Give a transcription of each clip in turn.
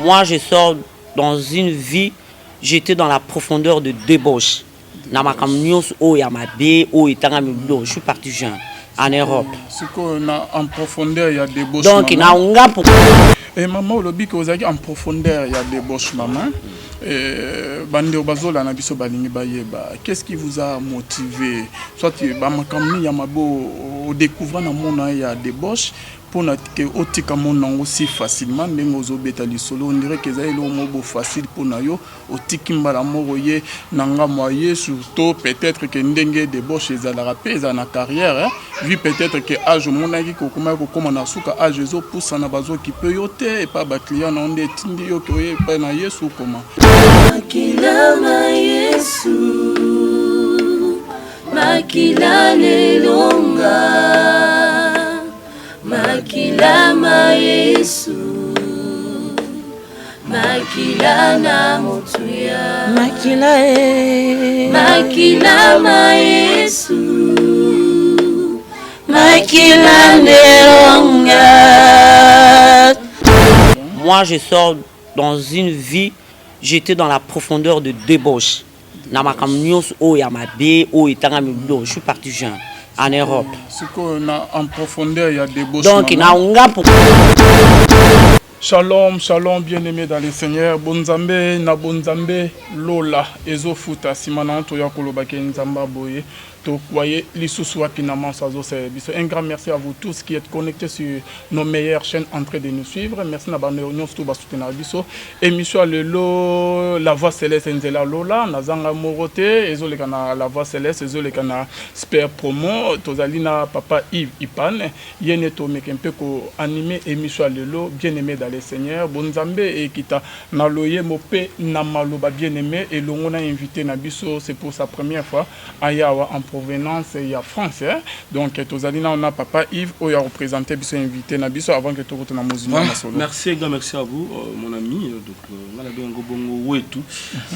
Moi, je sors dans une vie, j'étais dans la profondeur de débauche. Je suis parti jeune en Europe. En profondeur, il y a des débauche. Donc, et maman, le bic aux en profondeur, il y a des débauche, maman. Qu'est-ce qui vous a motivé? Soit tu au découvrant dans mon il y a des débauche. Pour que otika mon aussi facilement nengozo betali solo on dirait que ça est le facile pour nayo otiki mbala moroye nanga moye surtout peut-être que ndenge débauche za la rapé za na carrière vu peut-être que âge monaki ko comme na suka âge zo poussa na bazo qui peut yoter et pas ba client na onde tindi yo ko ye pa na yesu comment makila ma yesu makila lelonga makila ma Yesu makila na mutuya makila ma Yesu makila neronga. Moi, je sors dans une vie, j'étais dans la profondeur de débauche. Je suis parti jeune en Europe. En profondeur, il y a des débauche. Donc, Shalom, shalom, bien-aimés dans le Seigneur. Bonzambe, na bonzambe, Lola, Ezo Futa, Simana, Toya Kolobake, Nzamba Boye. Un grand merci à vous tous qui êtes connectés sur nos meilleures chaînes en train de nous suivre. Merci à vous. Émission Lelo, La Voix Céleste, Nzela Lola, Nazanga Morote, Ezolekana La Voix Céleste, Ezolekana Sper Promo, Tozalina Papa Yves Ipan, Yeneto Mekempeko animé émission Lelo, bien-aimé dans le Seigneur. Bonzambe et Kita Naloye Mope Namaloba bien-aimé et l'on a invité Nabiso, c'est pour sa première fois à Yawa en provenance il y a France hein? Donc tozalina on a papa Yves qui a représenté biso invité na biso avant que tu retournes à Mozilla. Merci merci à vous mon ami donc on a bien bongo wetu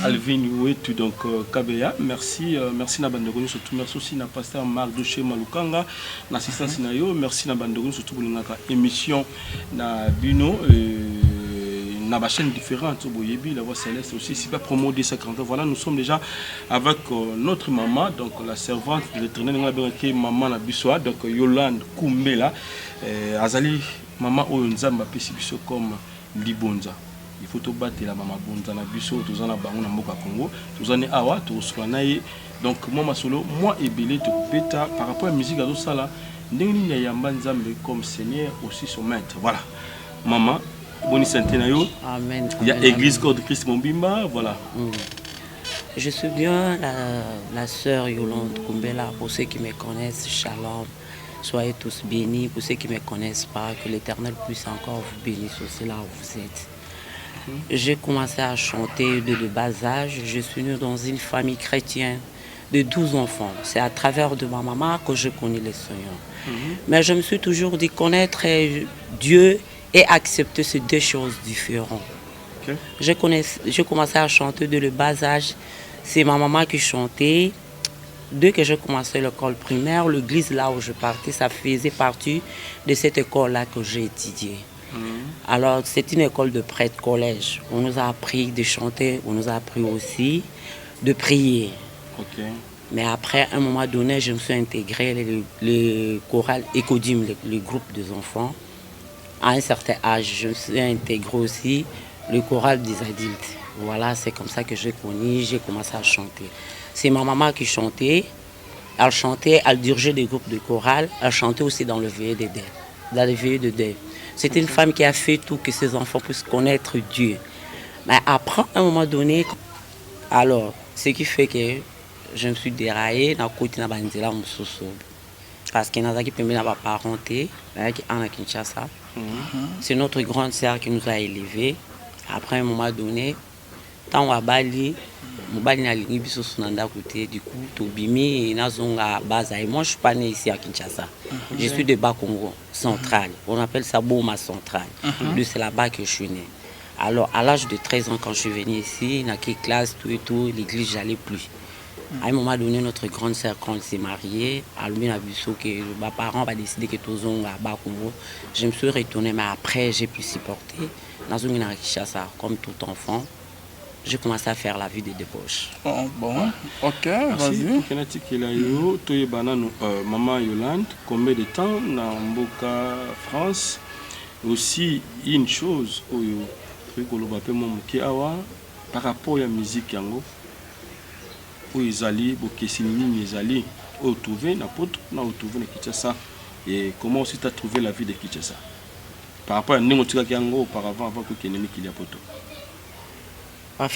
Alvin wetu donc Kabeya merci merci na bandeko surtout merci aussi na pasteur Marc Douché Malukanga na assistance na yo merci na bandeko surtout pour notre émission na Bino na ba chaîne différente La Voix Céleste aussi c'est pas promo des 50 ans. Voilà, nous sommes déjà avec notre maman donc la servante de l'Éternel maman na biso donc Yolande Kumbela azali maman Onzamba pesi biso comme libonza. Il faut to battre la maman bonza na biso tozana bango na mboka Congo tozane awa to naye donc moi solo moi et belé to beta par rapport à la musique azo sala ndenge ni yamba nzambe comme Seigneur aussi son maître. Voilà maman Boni Saint-Tenayo. Amen. Il y a Église Corps de Christ Mombimba, voilà. Je suis bien la sœur Yolande Kumbela. Pour ceux qui me connaissent, shalom. Soyez tous bénis. Pour ceux qui ne me connaissent pas, que l'Éternel puisse encore vous bénir aussi là où vous êtes. J'ai commencé à chanter de bas âge. Je suis né dans une famille chrétienne de 12 enfants. C'est à travers de ma maman que je connais le Seigneur. Mais je me suis toujours dit connaître Dieu et accepter ces deux choses différentes. Okay. J'ai commencé à chanter de le bas âge. C'est ma maman qui chantait. Dès que j'ai commencé l'école primaire, l'église là où je partais, ça faisait partie de cette école-là que j'ai étudié. Alors, c'est une école de prêtre collège. On nous a appris de chanter, on nous a appris aussi de prier. Okay. Mais après, à un moment donné, je me suis intégré le choral Ecodim, le groupe des enfants. À un certain âge, je me suis intégré aussi le choral des adultes. Voilà, c'est comme ça que j'ai connu, j'ai commencé à chanter. C'est ma maman qui chantait. Elle dirigeait des groupes de chorale. Elle chantait aussi dans le veillée de deuil. Dans le veillée de deuil. C'est une femme qui a fait tout que ses enfants puissent connaître Dieu. Mais après, à un moment donné, alors, ce qui fait que je me suis déraillé dans le côté de la Banzela Moussoso. Parce qu'il y a des qui n'ont pas parenté, qui sont à Kinshasa. C'est notre grande sœur qui nous a élevés. Après un moment donné, quand on a Bali, du coup, Tobimi et Nazonga Baza. Et moi, je ne suis pas né ici à Kinshasa. Je suis de Bas-Congo, central. On appelle ça Boma central. C'est là-bas que je suis né. Alors, à l'âge de 13 ans, quand je suis venu ici, dans quelle classe, tout et tout, l'église, j'allais plus. À un moment donné, notre grande sœur, quand elle s'est mariée, elle a vu que mes parents ont décidé que tout le monde à Bas-Congo. Je me suis retourné, mais après, j'ai pu supporter. nazongi na Kinshasa comme tout enfant. J'ai commencé à faire la vie de débauche. Oh, bon, ok, vas-y. Maman Yolande, combien de temps dans Mboka, France? Aussi, une chose, par rapport à la musique, et comment aussi tu as trouvé la vie de Kinshasa? Par rapport à Némotika Kiango, auparavant, avant que Kenemi Kiliapoto.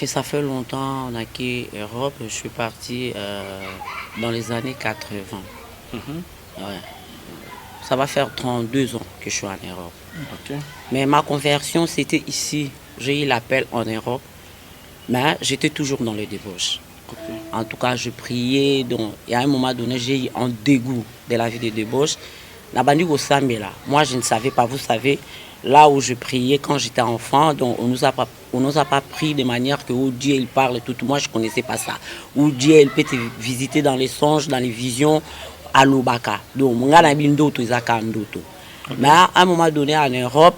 Ça fait longtemps on a quitté l'Europe. Je suis parti dans les années 80. Ouais. Ça va faire 32 ans que je suis en Europe. Okay. Mais ma conversion, c'était ici. J'ai eu l'appel en Europe, mais j'étais toujours dans les débauches. Okay. En tout cas, je priais. Donc, et à un moment donné, j'ai eu un dégoût de la vie de débauche. Moi, je ne savais pas, vous savez, là où je priais quand j'étais enfant, donc on nous a pas pris de manière que où Dieu il parle tout. Moi, je ne connaissais pas ça. Où Dieu il peut te visiter dans les songes, dans les visions, à l'Obaka. Donc, mais à un moment donné, en Europe,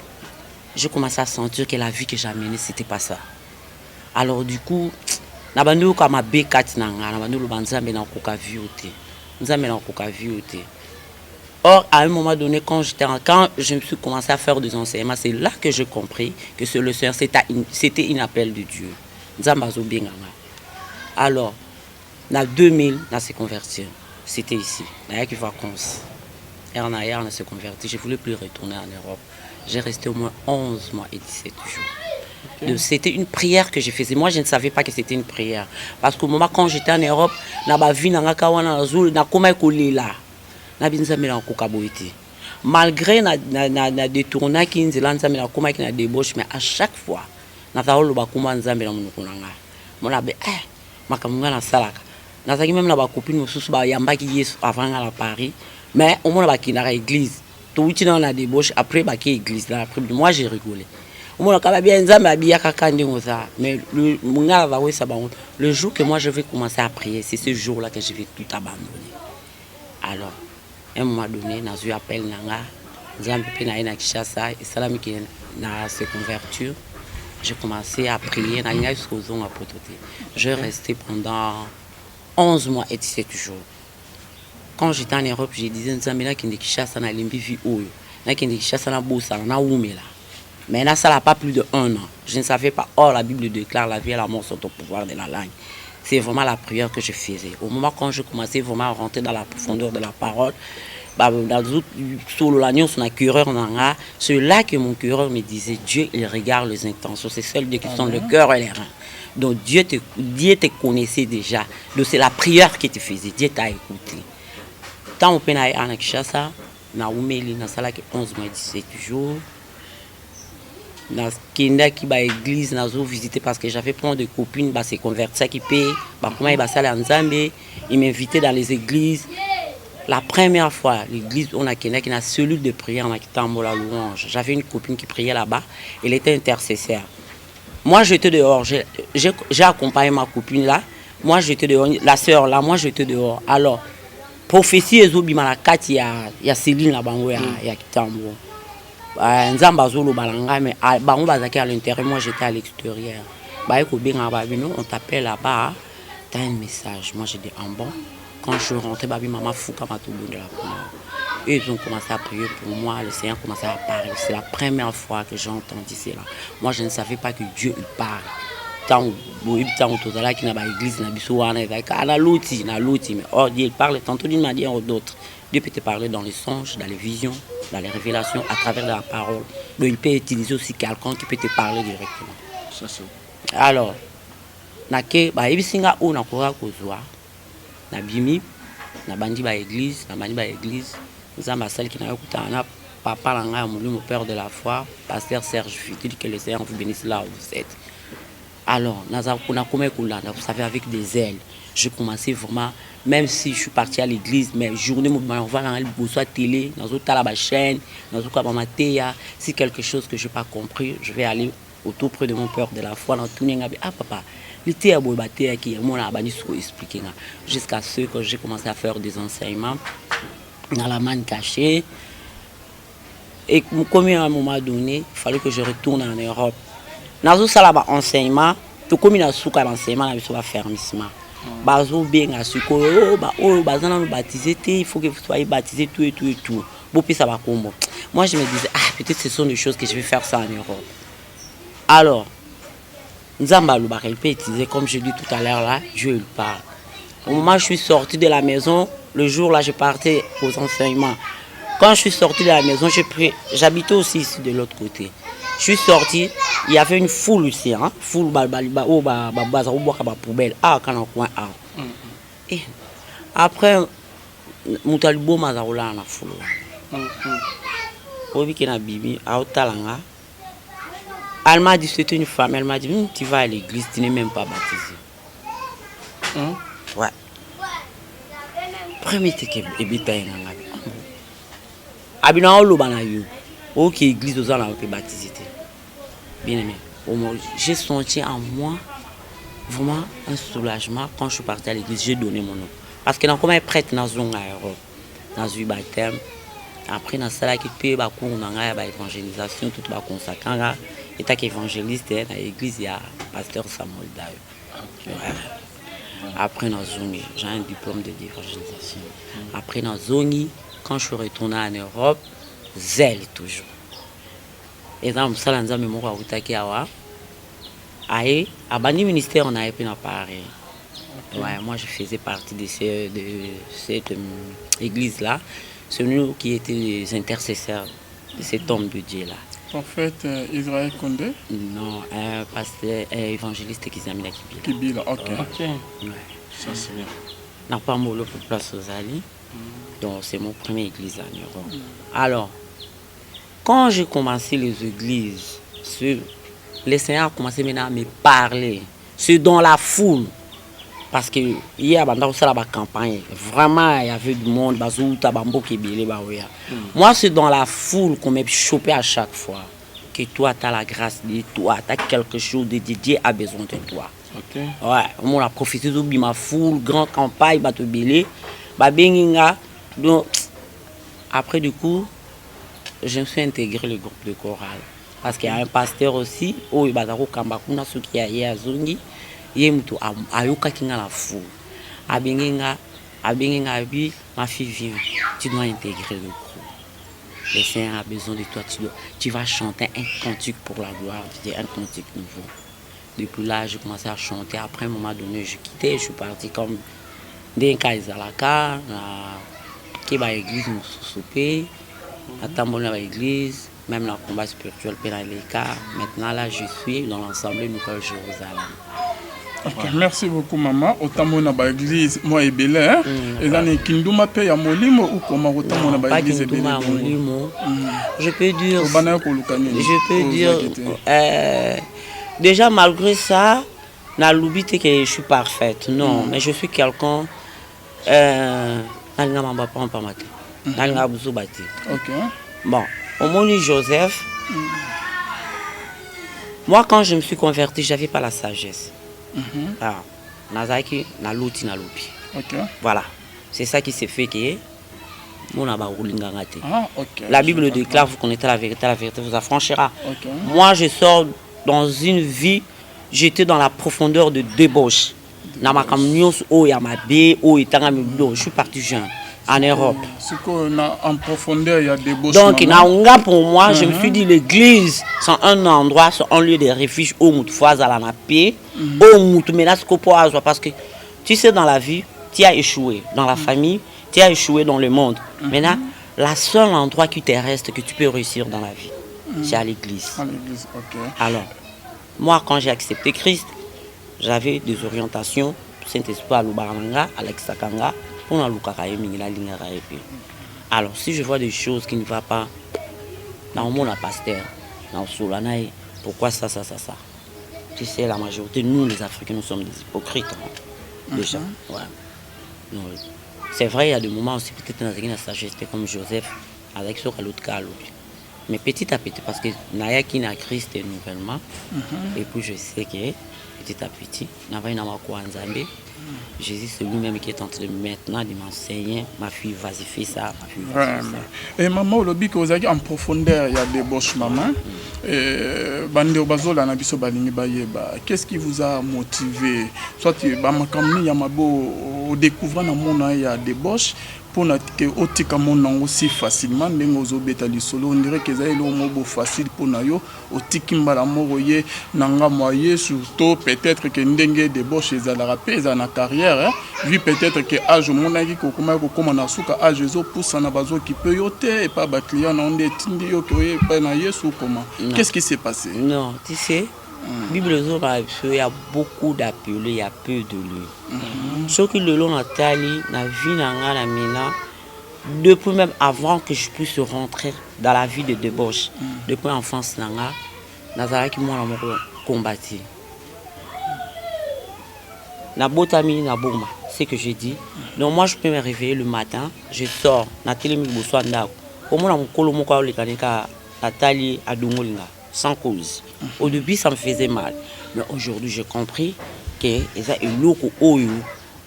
j'ai commencé à sentir que la vie que j'amenais, ce n'était pas ça. Alors, du coup, or, à un moment donné, quand je me suis commencé à faire des enseignements, c'est là que j'ai compris que le Seigneur, c'était un appel de Dieu. Alors, en 2000, on s'est converti. C'était ici. On a vacances. Et on s'est converti. Je ne voulais plus retourner en Europe. J'ai resté au moins 11 mois et 17 jours. Okay. C'était une prière que je faisais. Moi, je ne savais pas que c'était une prière. Parce qu'au moment quand j'étais en Europe, malgré na détourna qui nzela nzambe na koma ki na débauche, mais à chaque fois na taolo ba kuma nzambe na munukunanga mona be makamunga na salaka na zaki même na ba copine mosusu ba yambaki Yesu avant à Paris, mais au moins ba kinara église to uti na débauche après ba ki église là après moi j'ai rigolé au moins ka bien nzambe abia kaka ndingo ça, mais le mungala va wesa ba le jour que moi je vais commencer à prier, c'est ce jour là que je vais tout abandonner. Alors à un moment donné, j'ai eu appel Nanga, j'ai Kinshasa, et Salami qui a se converti. J'ai commencé à prier, j'ai resté pendant 11 mois et 17 jours. Quand j'étais en Europe, je disais que Kinshasa n'a pas vu où. Kinshasa n'a pas vu. Mais là, ça n'a pas plus de 1 an. Je ne savais pas. Or, la Bible déclare la vie et la mort sont au pouvoir de la langue. C'est vraiment la prière que je faisais. Au moment quand je commençais vraiment à rentrer dans la profondeur de la parole, c'est là que mon cureur me disait, Dieu, il regarde les intentions. C'est seul Dieu qui sont le cœur et les reins. Donc Dieu te connaissait déjà. Donc c'est la prière que tu faisais. Dieu t'a écouté. Tant on peut aller en Kinshasa, na umeli na sala 11 mois 17 jours. Dans Kenda qui ba église na zo visiter parce que j'avais plein de copines bah c'est converti qui paye bah comment il va ça en Zambie, il m'invitait dans les églises. La première fois l'église on a Kenda qui a cellule de prière on a quitté en la louange. J'avais une copine qui priait là-bas, elle était intercesseur. Moi j'étais dehors, j'ai accompagné ma copine là. Moi j'étais dehors, la sœur là, moi j'étais dehors. Alors prophétie ezobima la kati ya Céline là bango ya Kitambo. Nzambazolo balanga mais bango bazaki à l'intérieur, moi j'étais à l'extérieur. On t'appelle là-bas, t'as un message. Moi j'ai dit en bon. Quand je suis rentré, maman fouka m'a tout de la prière. Et ils ont commencé à prier pour moi, le Seigneur commençait à parler. C'est la première fois que j'ai entendu cela. Moi je ne savais pas que Dieu il parle. Tant que là qui n'a pas l'église n'a pas na l'outil mais or Dieu il parle tantôt d'une manière ou d'autre. Dieu peut te parler dans les songes, dans les visions, dans les révélations, à travers la parole. Donc il peut utiliser aussi quelqu'un qui peut te parler directement. Ça c'est. Alors, nake ba ebisinga o nakora kozwa na bimi na bandi ba église, nzamba celle qui n'a écouté papa langa mon père de la foi, pasteur Serge Fiti, que le Seigneur vous bénisse là où vous êtes. Alors, vous savez, avec des ailes, je commençais vraiment, même si je suis parti à l'église, mais journée, on va dans la télé, dans la chaîne, dans si quelque chose que je n'ai pas compris, je vais aller autour près de mon père de la foi, dans tout le monde, ah papa, l'été à Bobaté, qui est mon expliqué, jusqu'à ce que j'ai commencé à faire des enseignements dans la manne cachée. Et comme à un moment donné, il fallait que je retourne en Europe. Dans ça là enseignement, tout comme il a sous l'enseignement, il va fermissement. Bazo bien à ce que nous baptiser, il faut que vous soyez baptisés tout et tout et tout. Bon puis ça va comme moi je me disais peut-être ce sont des choses que je vais faire ça en Europe. Alors Nzamba le baril peut utiliser comme je dis tout à l'heure là, Dieu il parle. Au moment où je suis sorti de la maison, le jour là je partais aux enseignements. Quand je suis sorti de la maison, j'habitais aussi ici de l'autre côté. Je suis sorti, il y avait une foule ici, hein, foule poubelle, quand on coin Et après, Moutalibo Mazarola na foule. Obi qui na bibi, à Talanga. Elle m'a dit c'était une femme, elle m'a dit tu vas à l'église, tu n'es même pas baptisé. Ouais. Premier truc ebita nga. Abina olo bana yo. Ok, église aux gens ont baptisé. Bien aimé. J'ai senti en moi vraiment un soulagement quand je suis parti à l'église. J'ai donné mon nom. Parce que dans comme prêtre dans une Europe, dans une baptême, après dans cela qui peut ba cours dans la évangélisation tout ba consacré et tant qu'évangéliste dans l'église il y a pasteur Samuel Dayo. Après dans zone, j'ai un diplôme d'évangélisation. Après dans zone, quand je suis retourné en Europe, zèle toujours. Et dans le salon, je me suis dit, à Bani ministère, on a pu en parler. Ouais, moi, je faisais partie de cette église-là. C'est nous qui étions les intercesseurs de cet homme de Dieu-là. Prophète Israël Condé? Non, pasteur évangéliste qui s'appelle Kibila. Ok. Ouais. Ça, c'est bien. On n'a pas de place aux alliés. Donc, c'est mon premier église en Europe. Alors, quand j'ai commencé les églises, les Seigneurs ont commencé maintenant à me parler. C'est dans la foule. Parce que hier, pendant la campagne, vraiment, il y avait du monde. Moi, c'est dans la foule qu'on m'a chopé à chaque fois. Que toi, tu as la grâce de toi, tu as quelque chose de Dieu a besoin de toi. Ok. Ouais, on a profité de ma foule, grande campagne, donc, après, du coup, je me suis intégré le groupe de chorale. Parce qu'il y a un pasteur aussi, où il y a un Kambakuna, ceux qui y a à Zongi, il y a la foule. Ma fille vient, tu dois intégrer le groupe. Le Seigneur a besoin de toi, tu vas chanter un cantique pour la gloire de Dieu, un cantique nouveau. Depuis là, j'ai commencé à chanter. Après, à un moment donné, je quittais, je suis parti comme des Kaizalaka, qui va à l'église, nous souper, attendre à l'église, même dans le combat spirituel, dans les cas. Maintenant, là, je suis dans l'ensemble de Nouvelle Jérusalem. Okay, merci beaucoup maman. Otamona ba église moi ebele et là ni kinduma pe ya molimo ou comment otamona ba église ebele. Je peux dire déjà malgré ça na lubité que je suis parfaite. Non, mais je suis quelqu'un nalina mamba pa mate. Nalina buzu bati. OK. Bon, au moni Joseph. Moi quand je me suis converti, j'avais pas la sagesse. Nazaki na luti na lupi. OK. Voilà. C'est ça qui s'est fait que mon abaoulingangate. OK. La Bible déclare vous connaissez la vérité vous affranchira. OK. Moi je sors dans une vie, j'étais dans la profondeur de débauche. Na makamnyos o ya mabe o itanga mido, je suis parti jeune en Europe. En profondeur, il y a des beaux. Donc, pour moi, je me suis dit, l'église, c'est un endroit, c'est un lieu de refuge où on fois à la paix, où on menace parce que tu sais, dans la vie, tu as échoué. Dans la famille, tu as échoué dans le monde. Maintenant, la seule endroit qui te reste, que tu peux réussir dans la vie, c'est à l'église. À l'église, ok. Alors, moi, quand j'ai accepté Christ, j'avais des orientations, Saint-Esprit à Lubaranga, à l'Exakanga, pour nous alors, si je vois des choses qui ne vont pas, dans mon pasteur, dans Solanaï, pourquoi ça? Tu sais, la majorité, nous les Africains, nous sommes des hypocrites. Déjà. Ouais. C'est vrai, il y a des moments aussi, peut-être dans une sagesse comme Joseph, avec ce l'autre cas. Mais petit à petit, parce que Naya qui n'a Christ nouvellement, et puis je sais que petit à petit. Jésus, c'est lui-même qui est en train maintenant de m'enseigner. Ma fille, vas-y, fais ça. Ma fille, vas-y, fais ça. Et maman, le but que vous avez en profondeur, il y a des boches, maman. Qu'est-ce qui vous a motivé? Soit il y a découvrir dans mon il y a des boches. Pour que otika mon aussi facilement ndengo beta lisolo on dirait que ça est le facile pour nayo otiki mbala moroye nanga moye surtout peut-être que ndenge de boche za la rapeza na carrière vu peut-être que âge monaki ko kuma na suka âge zo poussa na bazo qui peut yoter et pas ba client na onde tindi yo ko pa na yesu comment qu'est-ce qui s'est passé? Non, tu sais, Bible il y a beaucoup d'appelés, il y a peu de lieux. Ce que le long a tali, la vie n'a la mina, depuis même avant que je puisse rentrer dans la vie de débauche, depuis l'enfance n'a qui moi combattu. La botami na boma, c'est ce que j'ai dit. Donc moi je peux me réveiller le matin, je sors, na télé mi boso ndako. Au moins mon kolo moko le kaneka la tali à dungolinga. Sans cause. Au début, ça me faisait mal. Mais aujourd'hui, j'ai compris que ça est loco oyo.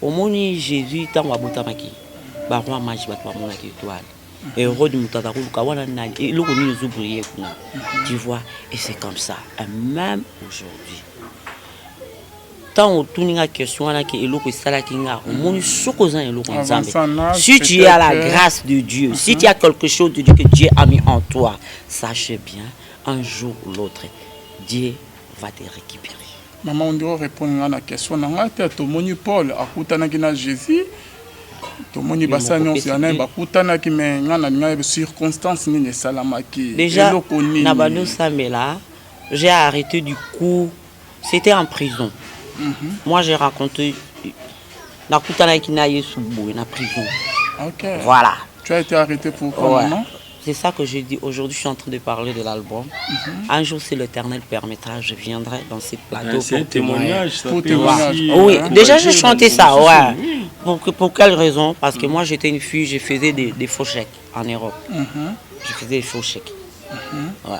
Au moment où Jésus est en Wabutamaki, Barwa Maji Batwamona qui étoile. Et heureux de Moutatakou, Kawana Nali, et l'eau nous ouvriers. Tu vois, et c'est comme ça. Et même aujourd'hui. Tant on tourne la question, si tu as la grâce de Dieu, si tu as quelque chose de Dieu que Dieu a mis en toi, sache bien. Un jour ou l'autre, Dieu va te récupérer. Maman, on doit répondre à la question. Tu as Paul, à Jésus. Déjà, j'ai arrêté du coup. C'était en prison. Moi, j'ai raconté. La prison. Voilà. Tu as été arrêté pour quoi, maman? C'est ça que je dis. Aujourd'hui, je suis en train de parler de l'album. Un jour, si l'Éternel permettra, je viendrai dans ces plateaux pour témoignage. Oui, déjà, j'ai chanté ça. Ouais. Pour quelle raison? Parce que moi, j'étais une fille, je faisais des faux chèques en Europe. Je faisais des faux chèques. Ouais.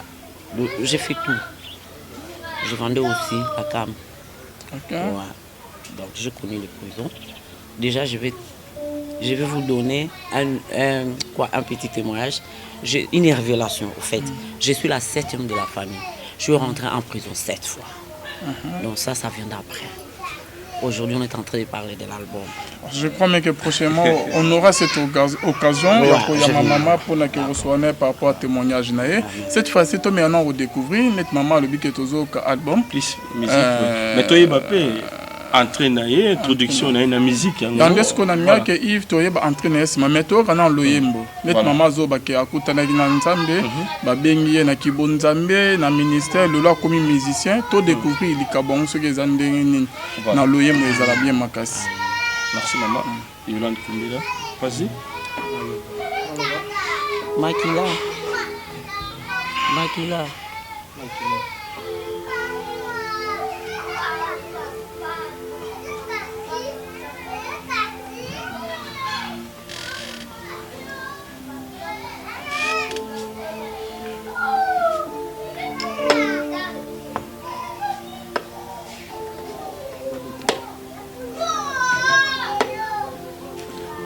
J'ai fait tout. Je vendais aussi la cam. Ouais. Donc, je connais les prisons. Déjà, je vais vous donner un petit témoignage. J'ai une révélation, au fait. Je suis la 7e de la famille. Je suis rentré en prison 7 fois. Donc ça vient d'après. Aujourd'hui, on est en train de parler de l'album. Je crois que prochainement, on aura cette occasion. Il y a ma maman pour que vous soyez par rapport au témoignage. Cette fois-ci, tu as redécouvert notre maman le biquet album. Plus musique. Mais tu as entraîné, introduction dans la musique. Dans ce qu'on a mis, que Yves, tu as entraîné, mais tu as entraîné notre maman Zoba qui a écouté na Nzambe, babengi na Kibonzambe, na ministère, le là comme musicien, tu as découvert les cabons, ce que zandeni na loyembo ezala bien makasi. Merci maman. Yolande Kumbela. Vas-y. Makila.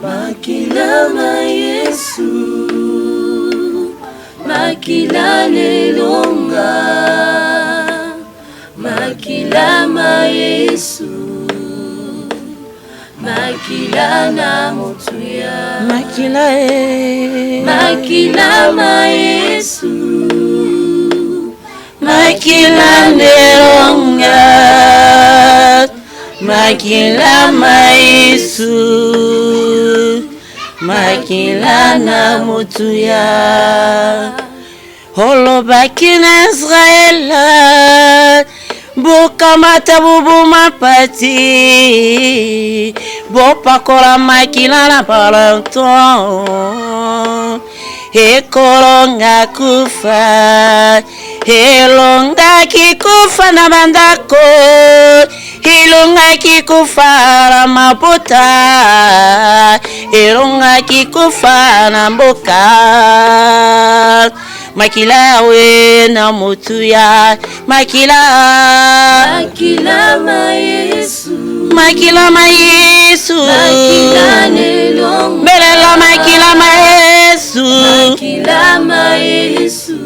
Makilama Yesu, makila lelonga, makilama Yesu, makila na mutuya, makilama Yesu, makila lelonga, makilama Yesu. Makila na mutuya holo bakina Israel bukamata bubu mapati bopakola makila na palanton ekolonga kufa elonga kikufa na bandako ilonga kikufa na mapota ilonga kikufa na mboka makila we na motuya makila ma Yesu makila ma Yesu makila nelonga belela makila ma Yesu makila ma Yesu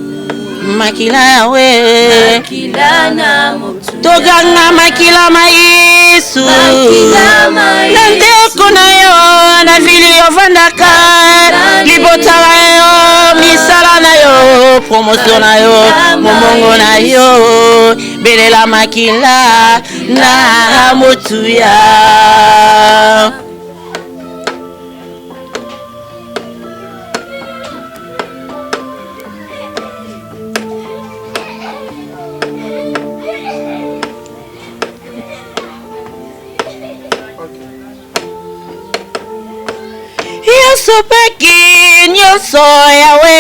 makila we makila na motuya toganga makila ma Yesu makila ma Yesu kuna yo na vili yo vandaka libota yo misala na yo promotion na yo momongo na yo belela makila na motuya Sopeki nyoso yawe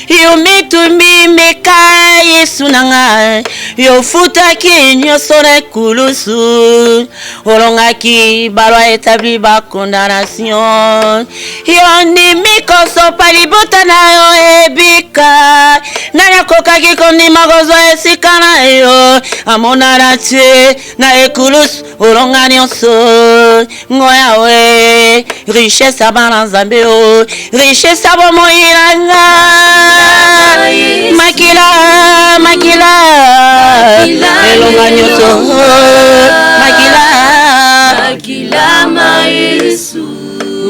yomitumbi meka Yesu nanga yofutaki nyoso na kulusu olongaki balwa établi ba condamnation yondimi kosopa libota na yo ebika nani akokaki kondima kozwa esika na yo amonana te na ekulusu olonga nyonso ngoyawe richesse abana nzambe o richesse abomoyilanga makila makila elonga nyonso makila makila ma Yesu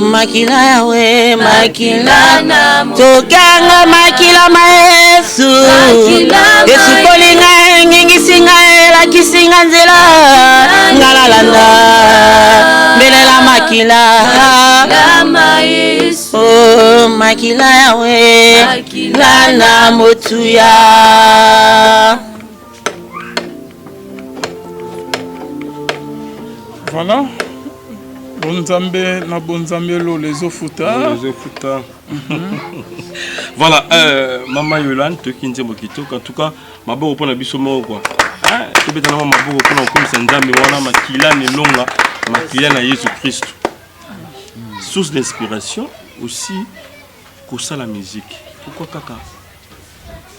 makila yawe makila na tokanga makila ma Yesu Yesu kolinga ngingisinga elakisinga nzela ngalalanda belela makila ma Yesu oh makila yawe makila na motuya voilà bonzambe na bonzambe lo les ofuta voilà mama Yolande to kinze mokitoko en tout cas maboko pona biso moko quoi to betana maboko pona komisa nzambe wana makila ne longa makila na Jésus Christ source d'inspiration aussi kosa la musique pourquoi kaka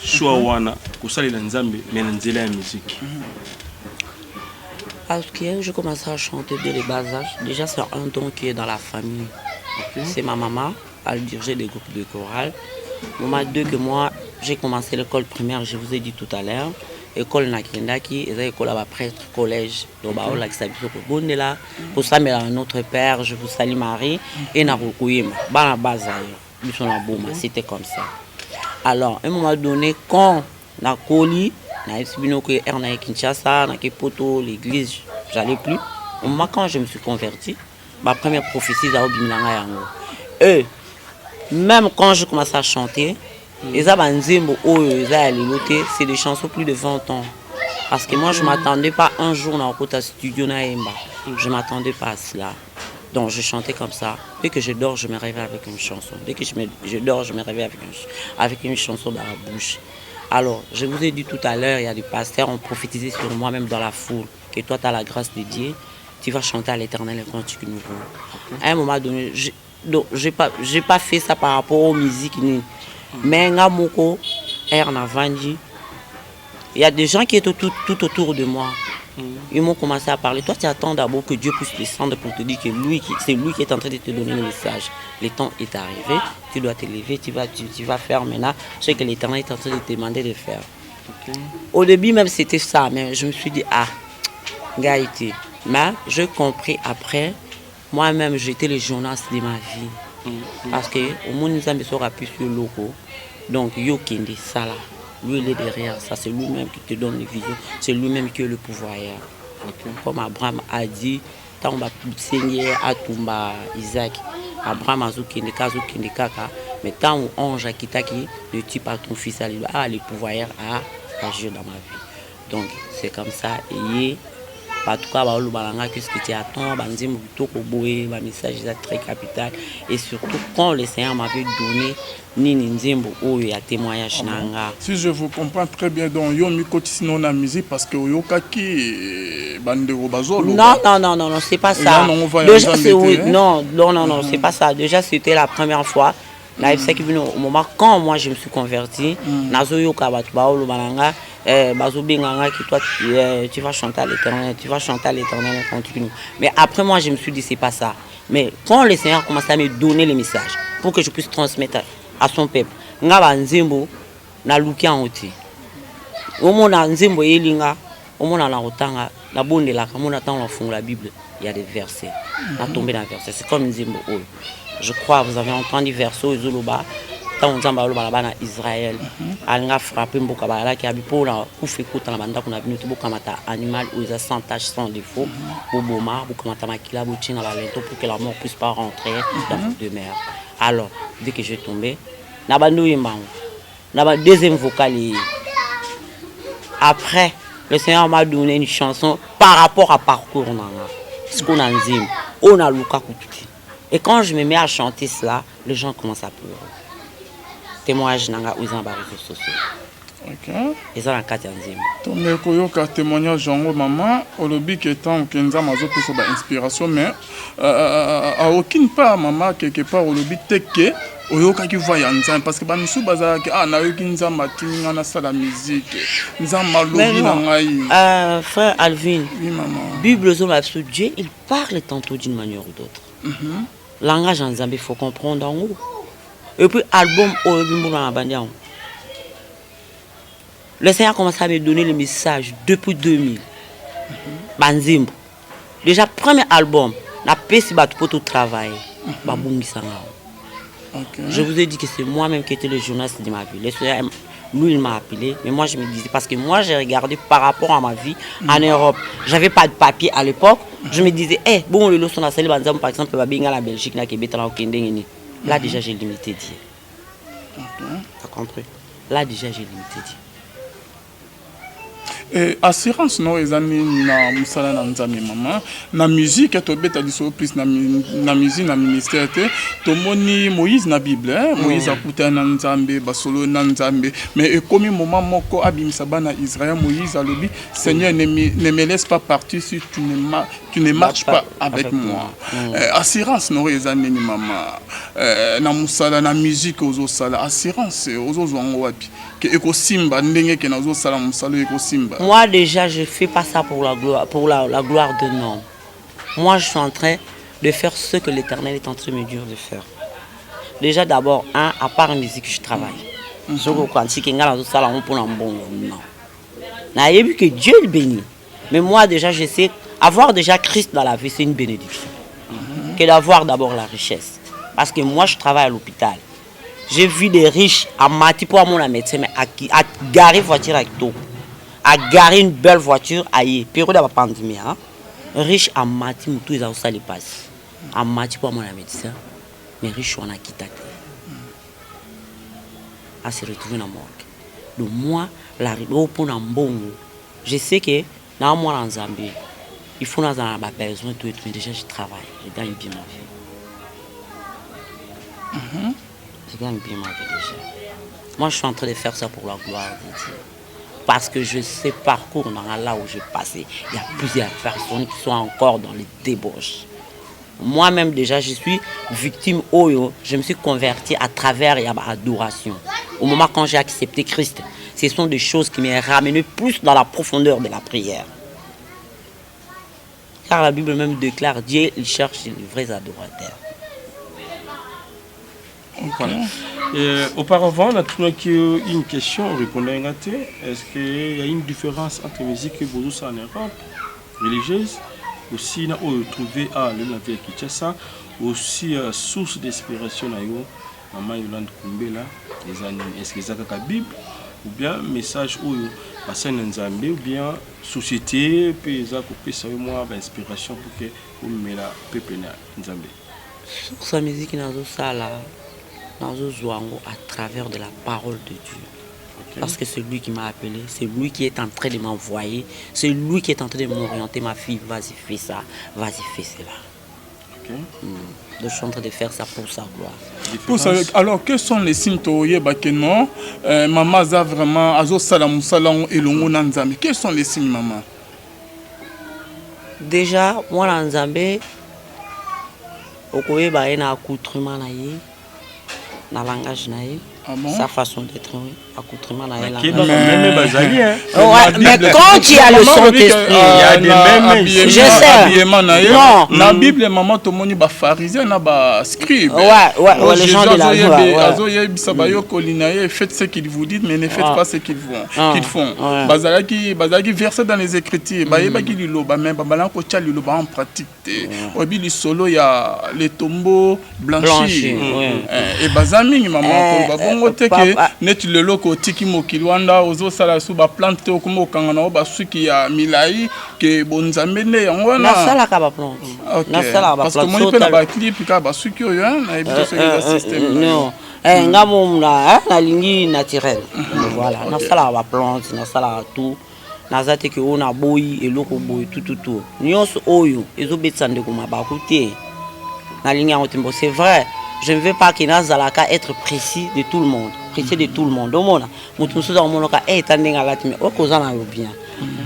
choix wana kosa la nzambe mais na nzela ya musique. Parce que je commençais à chanter dès le bas âge. Déjà, c'est un don qui est dans la famille. Okay. C'est ma maman, elle dirigeait des groupes de chorale. Maman, deux que moi, j'ai commencé l'école primaire, je vous ai dit tout à l'heure. École Nakendaki, et école à prêtre collège. Donc, là, qui s'habille au bon là. Pour ça, mais notre père, je vous salue Marie, et Narukouyema. Dans la base, c'était comme ça. Alors, à un moment donné, quand la colis, na Kinshasa, na Kepoto, l'église, j'allais plus. Au moment quand je me suis converti, ma première prophétie c'est même quand je commençais à chanter, c'est des chansons plus de 20 ans. Parce que moi je m'attendais pas un jour dans le studio naemba. Je m'attendais pas à cela. Donc je chantais comme ça. Dès que je dors, je me réveille avec une chanson. Dès que je dors, je me réveille avec une chanson dans la bouche. Alors, je vous ai dit tout à l'heure, il y a des pasteurs qui ont prophétisé sur moi, même dans la foule, que toi, tu as la grâce de Dieu, tu vas chanter à l'Éternel les cantiques nouveaux. À un moment donné, je n'ai pas fait ça par rapport aux musiques. Mais il y a des gens qui étaient tout autour de moi. Ils m'ont commencé à parler. Toi, tu attends d'abord que Dieu puisse descendre pour te dire que c'est lui qui est en train de te donner le message. Le temps est arrivé, tu dois te lever, tu vas faire maintenant ce que l'Éternel est en train de te demander de faire. Okay. Au début même c'était ça, mais je me suis dit, Gaïté. Mais j'ai compris après, moi-même j'étais le journaliste de ma vie. Parce que au monde nous avons sera plus sur le logo. Donc yo kindi ça là. Lui, il est derrière ça, c'est lui-même qui te donne les visions, c'est lui-même qui est le pouvoir. Okay. Comme Abraham a dit, tant que Seigneur a tombé Isaac, Abraham a dit mais tant que l'ange a quitté le type à ton fils, le pouvoir à agir dans ma vie. Donc c'est comme ça. Et en tout cas, qu'est-ce que tu attends, un message très capital. Et surtout, quand le Seigneur m'avait donné témoignage. Si je vous comprends très bien, donc yo mikotisi na musique parce que yo kaki bandero bazolo. Non, c'est pas ça. Déjà, c'est c'est pas ça. Déjà, c'était la première fois. Au moment quand moi je me suis converti, tu vas chanter à l'Éternel, tu vas chanter à l'Éternel, continue. Mais après moi je me suis dit c'est pas ça. Mais quand le Seigneur commençait à me donner les messages pour que je puisse transmettre à son peuple, ngaba nzembo na lukia oti. Omona nzembo yelinga, omona la otanga, la bonne la kamona tant la la Bible, il y a des versets. On a tombé dans les versets, c'est comme nzembo. Je crois vous avez entendu verso Zuluba. Tant on zamba loba bana Israël alinga frappé mboka bala ki abipo na kufekuta na banda kuna bino tubo kamata animal ou ils sans tache sans défaut boboma bu kamata makila bu tina la lento pour que la mort puisse pas rentrer dans votre demeure. Alors dès que j'ai tombé na bandu yimbango na ba deuxième vocal après le Seigneur m'a donné une chanson par rapport à parcours nanga ce qu'on a nzim on a luka kututi et quand je me mets à chanter cela les gens commencent à pleurer. Témoignage nanga uzan ba réseaux sociaux. OK. Et ça en 4 ans. Tombe koyoka témoignage jango maman olobi que tant kenza mazo peso ba inspiration mais à aucune part maman quelque part olobi teke oyoka ki voya nzambe parce que ba misu bazaka ah na yoki nzamba tinga na sala musique nzamba lobi na ngai. Frère Alvin. Oui maman. Bible zo la Dieu, il parle tantôt d'une manière ou d'autre. Langage en Zambie faut comprendre en haut. Et puis, album le Seigneur a commencé à me donner le message depuis 2000. Banzimbo. Déjà, premier album, la paix si pour tout travail. Je vous ai dit que c'est moi-même qui étais le journaliste de ma vie. Le Seigneur, lui, il m'a appelé. Mais moi, je me disais, parce que moi, j'ai regardé par rapport à ma vie en Europe. Je n'avais pas de papier à l'époque. Je me disais, bon, le leçon à Banzimbo, par exemple, va bien à la Belgique, là, déjà, j'ai limité Dieu. T'as compris? Là, déjà, j'ai limité Dieu. Et assurance non ezani na musala na nzambe maman na musique to beta liso plus na musique na ministère te to moni Moïse na Bible Moïse akuta na nzambe basolo na nzambe mais et comme moment moko abimisa bana Israël Moïse a lobi Seigneur ne me laisse pas partir si tu ne marches pas avec moi. Assurance non ezani ni maman na musala na musique ozo sala assurance ozo zwango wapi que ekosimba ndenge ke nazo sala musalo ekosimba. Moi déjà je fais pas ça pour la gloire de l'homme. Moi je suis en train de faire ce que l'Éternel est en train de me dire de faire. Déjà d'abord à part la musique je travaille. Je comprends si que ngala sala on pour bon non. Na yebi que Dieu le bénit. Mais moi déjà je sais avoir déjà Christ dans la vie c'est une bénédiction. Que d'avoir d'abord la richesse parce que moi je travaille à l'hôpital. J'ai vu des riches à Mati pour mon médecin mais à garer voiture avec tout. À garer une belle voiture aïe période de la pandémie hein riche à Mati tout ils ont ça les passe à Mati pour mon médecin mais riche on a quitté à se retrouver dans morgue donc moi la pour un bon je sais que dans moi en Zambie il faut dans un besoin tout mais déjà je travaille je gagne bien ma vie je gagne bien ma vie déjà moi je suis en train de faire ça pour la gloire de Dieu. Parce que je sais parcours dans là où j'ai passé, il y a plusieurs personnes qui sont encore dans les débauches. Moi-même déjà, je suis victime Oyo. Je me suis converti à travers l'adoration. Au moment quand j'ai accepté Christ, ce sont des choses qui m'ont ramené plus dans la profondeur de la prière. Car la Bible même déclare, Dieu il cherche les vrais adorateurs. Voilà. Auparavant, on a trouvé une question, répondait est-ce qu'il y a une différence entre la musique et vous en Europe religieuse aussi on a trouvé à l'Université de Kinshasa aussi source d'inspiration maman Yolande Kumbela est-ce que c'est la Bible ou bien message ou passer dans Nzambe ou bien société puis ça couper ça moi inspiration pour que vous me la peuple Nzambe sur sa musique dans ça là à travers de la parole de Dieu. Okay. Parce que c'est lui qui m'a appelé, c'est lui qui est en train de m'envoyer, c'est lui qui est en train de m'orienter, ma fille, vas-y fais ça, vas-y fais cela. Okay. Je suis en train de faire ça pour sa gloire. Alors, quels sont les signes que non maman a vraiment azo salam salam et longo nanzambe. Quels sont les signes maman? Déjà, moi nanzambe okoye ba ena accoutrement na ye. na langage naïe, bon? Sa façon d'être, accoutrement naïe. Mais quand il y a le Saint-Esprit, il y a des mêmes. Je sais. Non. La Bible, maman, tout le monde est pharisien, ba scribe. Ouais, les gens de la loi. Faites ce qu'ils vous disent, mais ne faites pas ce qu'ils font. Bazalaki verset dans les Écritures. Bayebaki liloba, mais babalan ko tia liloba en pratique. Obi li solo ya les tombeaux blanchis. Et bazami maman ko babongo te ke net le loko tiki mokilwanda ozo sala su ba plante te okumo kangana ba suki ya milai ke bonzambe ne yango na sala ka ba plante. Na sala ba plante. Parce que moi pe na ba clip ka ba suki yo na ebito ce système. Non. Ngamo na lingi naturel. Voilà, na sala ba plante, na sala tout. Nazate ke ona boyi eloko boyi tout. Nyonso oyo ezobetsande ko mabakuti. Na lingi ngotimbo, c'est vrai. Je ne veux pas que Nazalaka être précis de tout le monde. Précis de tout le monde. Au monde,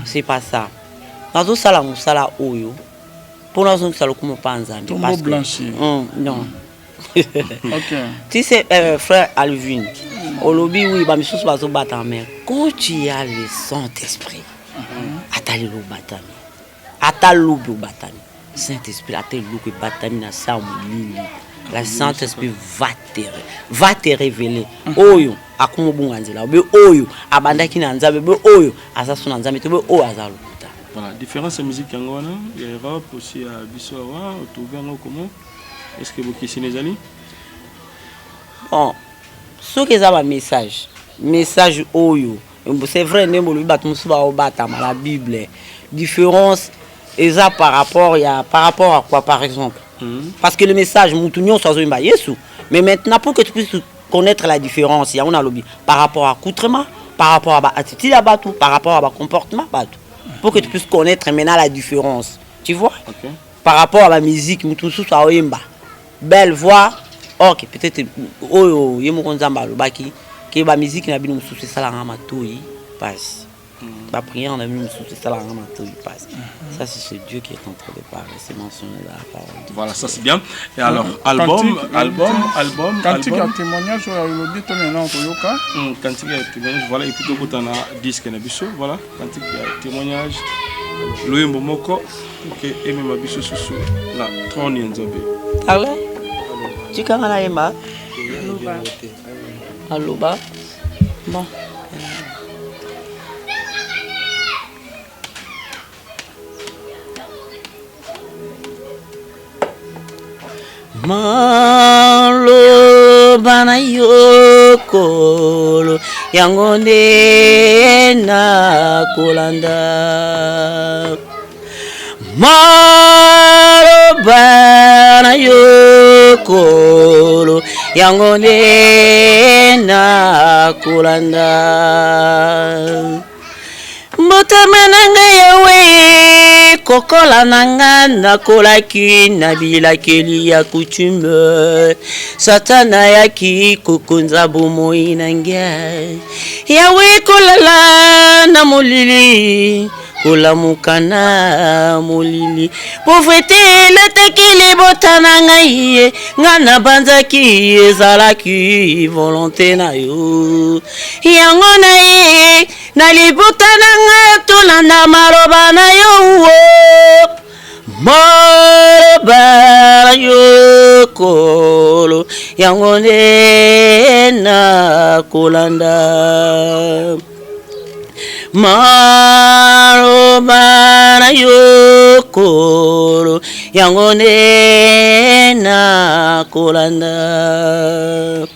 c'est pas ça. Nazo sala musala oyo. Pour nous sala comme panzani. Tombeau blanchi. Non. OK. Tu sais frère Alvin, au lobby oui, ba misus bazo batame. Quand tu as le Saint-Esprit, atali lo batame. Atalo lo batame. Saint-Esprit atali lo batame na sa mulili. La Saint-Esprit va te révéler. Oyo akumo bunganzela. Be oyo abandaki na nzabe be oyo asasuna nzabe te be oyo azalukuta. Voilà, différence musique yangona, il y a rap aussi à Bissoa, trouver un comment. Est-ce que vous qui les amis? Bon, ce que ça va message oyo. C'est vrai ne mo bat musuba obata la Bible. Différence eza par rapport à quoi par exemple? Parce que le message, mais maintenant, pour que tu puisses connaître la différence, il y a un lobby par rapport à accoutrement, par rapport à l'attitude, par rapport à comportement, pour que tu puisses connaître maintenant la différence. Tu vois? Par rapport à la musique, belle voix, ok, peut-être, oh, il y a que la musique n'a pas de ça, passe. La prière, on a vu ça, ça c'est Dieu qui est en train de parler, c'est mentionné dans la parole. Voilà, ça c'est bien. Et alors, album. Quand tu as témoignage, quand tu as témoignage, voilà, et puis tu as un disque, voilà, quand tu as témoignage, Louis Momoko, qui est même Abisso Soussou, là, Trône Nzobé. Allez, tu as un aïma? Aloba. Bon. Maloba na yokolo yango nde na kolanda. Maloba na yokolo yango nde na kolanda. Mbotama nanga yawe kokola nanga nakolaki nabilakeli ya coutume. Satana yaki kokonza bomoi nanga. Yawe kolala na molili kolamuka na molili. Pauvreté letekili botana ngai nga na banzaki ezalaki volonté na yo. Yango na ye na libuta nanga tolanda maloba na yo. Maloba na yo kolo yango nde na kolanda. Maloba na yo kolo yango nde na kolanda.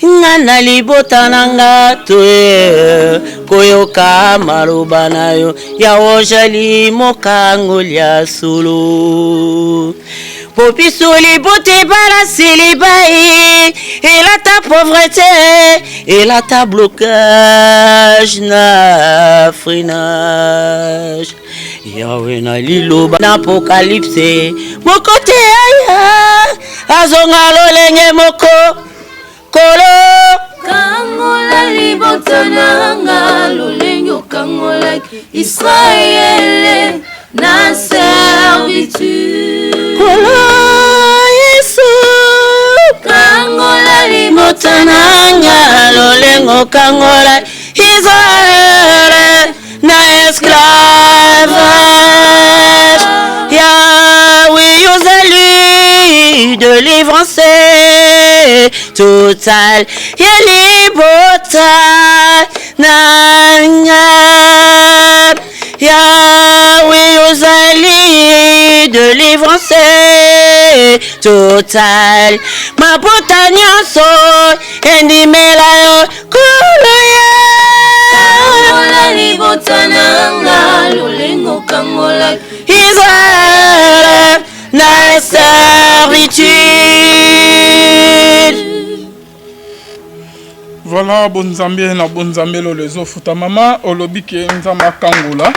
Ngana libota nanga toe koyoka maloba na yo ya ojali mokango lya solo. Popiso libote bala célibat et la ta pauvreté et la ta blocage na frinage. Yahweh na liloba na apocalypse mokote aya azonga lolenge moko kolo kangola libota nanga lolengo kangola Israël na servitude. Kolo Yesu kangola libota nanga lolengo kangola Israël na esclavage Yahweh ozali délivrance totale ya libota nanga Yahweh ozali délivrance totale maputa nyonso endimela yo kolo Kangola libota nanga lolengo kangola Israël na servitude. Voilà, bonzambe na bonzambe lo lezo futa mama olobi ke nzama kangola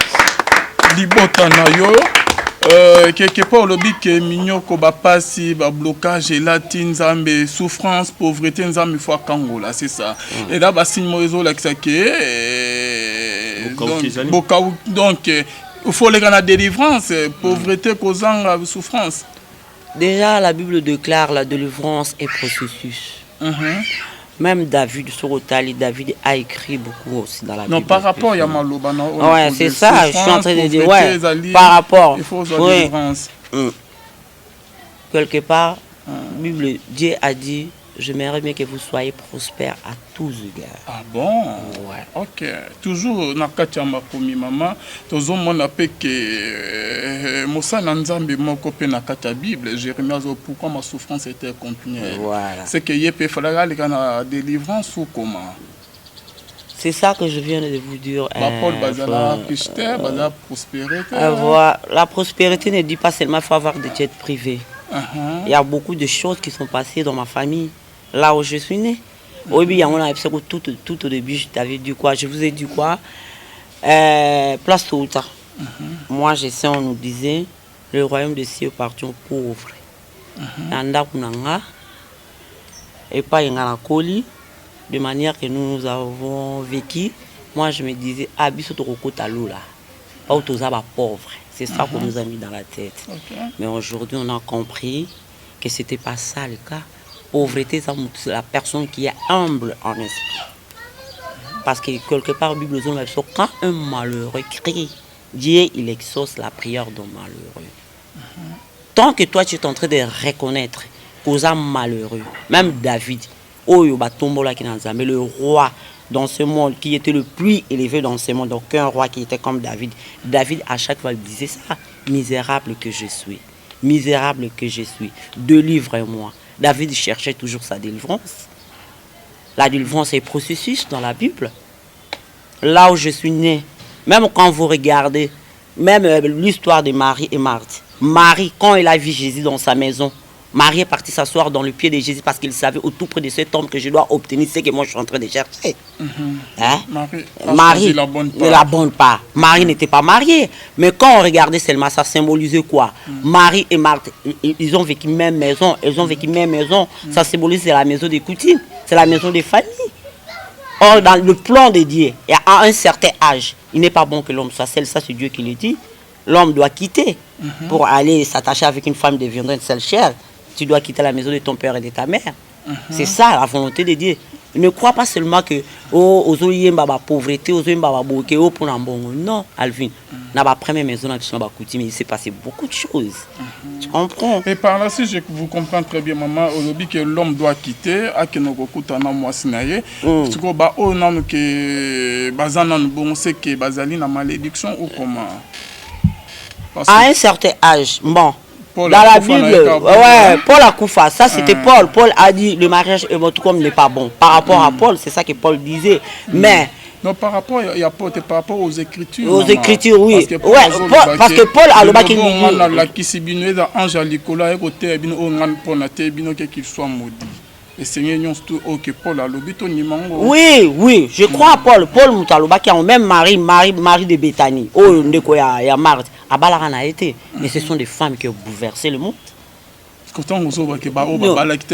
libota na yo quelque part olobi ke minyoko ba pasi ba blocage elati nzambe souffrance pauvreté nzambe fois kangola c'est ça et là ba signe mozo la ke donc il faut les gana délivrance pauvreté causant souffrance. Déjà la Bible déclare la délivrance est processus. Même David Sorotali, David a écrit beaucoup aussi dans la Bible. Non, par rapport à Yamaloba. Ouais, c'est ça, je suis en train de dire. Ouais, par rapport. Il faut la délivrance. Quelque part, la Bible, Dieu a dit, j'aimerais bien que vous soyez prospères à tous égards. Ah bon? Ouais. Ok. Toujours, nakati ma komi maman, tozo mona pe que Mosa Nanzambi moko pe nakati Bible, Jérémie pourquoi ma souffrance était continuelle. Voilà. C'est que yépe falaga la délivrance ou comment? C'est ça que je viens de vous dire. Paul Bazala Pichter, Bazala prospérité. Voilà. La prospérité ne dit pas seulement qu'il faut avoir des jets privés. Il y a beaucoup de choses qui sont passées dans ma famille, là où je suis né. Oui, on a tout au début, je t'avais dit quoi? Je vous ai dit quoi? Place Touta. Moi, je sais, on nous disait, le royaume des cieux appartient aux pauvres. Et pas en colis, de manière que nous avons vécu. Moi, je me disais, ah, bisotokota lola, pas aux pauvres. C'est ça qu'on nous a mis dans la tête. Mais aujourd'hui, on a compris que ce n'était pas ça le cas. Pauvreté, c'est la personne qui est humble en esprit. Parce que quelque part, la Bible dit quand un malheureux crie, Dieu, il exauce la prière d'un malheureux. Tant que toi, tu es en train de reconnaître aux âmes malheureux, même David, mais le roi dans ce monde qui était le plus élevé dans ce monde, donc un roi qui était comme David. David à chaque fois il disait ça, misérable que je suis, délivre-moi. David cherchait toujours sa délivrance. La délivrance est processus dans la Bible. Là où je suis né, même quand vous regardez, même l'histoire de Marie et Marthe. Marie, quand elle a vu Jésus dans sa maison, Marie est partie s'asseoir dans le pied de Jésus parce qu'il savait au tout près de cet homme que je dois obtenir ce que moi je suis en train de chercher. Marie la bonne part. Marie n'était pas mariée. Mais quand on regardait seulement, ça symbolisait quoi? Marie et Marthe, ils ont vécu même maison. Ça symbolise la maison des coutines. C'est la maison des familles. Or, dans le plan de Dieu, et à un certain âge, il n'est pas bon que l'homme soit seul. Ça, c'est Dieu qui le dit. L'homme doit quitter pour aller s'attacher avec une femme deviendrait une seule chair. Tu dois quitter la maison de ton père et de ta mère. C'est ça la volonté de Dieu. Ne crois pas seulement que la pauvreté, non, Alvin. Dans la première maison, mais il s'est passé beaucoup de choses. Tu comprends? Et par là, si je vous comprends très bien, maman, aujourd'hui que l'homme doit quitter, à que nous recoutons moi sinaye, parce que on a que bazanan bon c'est que bazali na malédiction ou comment? À un certain âge, bon. Dans la Bible, ouais, Paul a Koufa, ça c'était Paul. Paul a dit le mariage et votre homme n'est pas bon. Par rapport à Paul, c'est ça que Paul disait. Mais non, par rapport aux Écritures. Aux Écritures, oui. Parce que Paul a le bac qu'il soit maudit. Et Seigneur, Paul a le oui, je crois à Paul. Paul Moutaloba qui a même Marie de Béthanie. Oh, il y a Marthe. Et ce sont des femmes qui ont bouleversé le monde. que tant que vous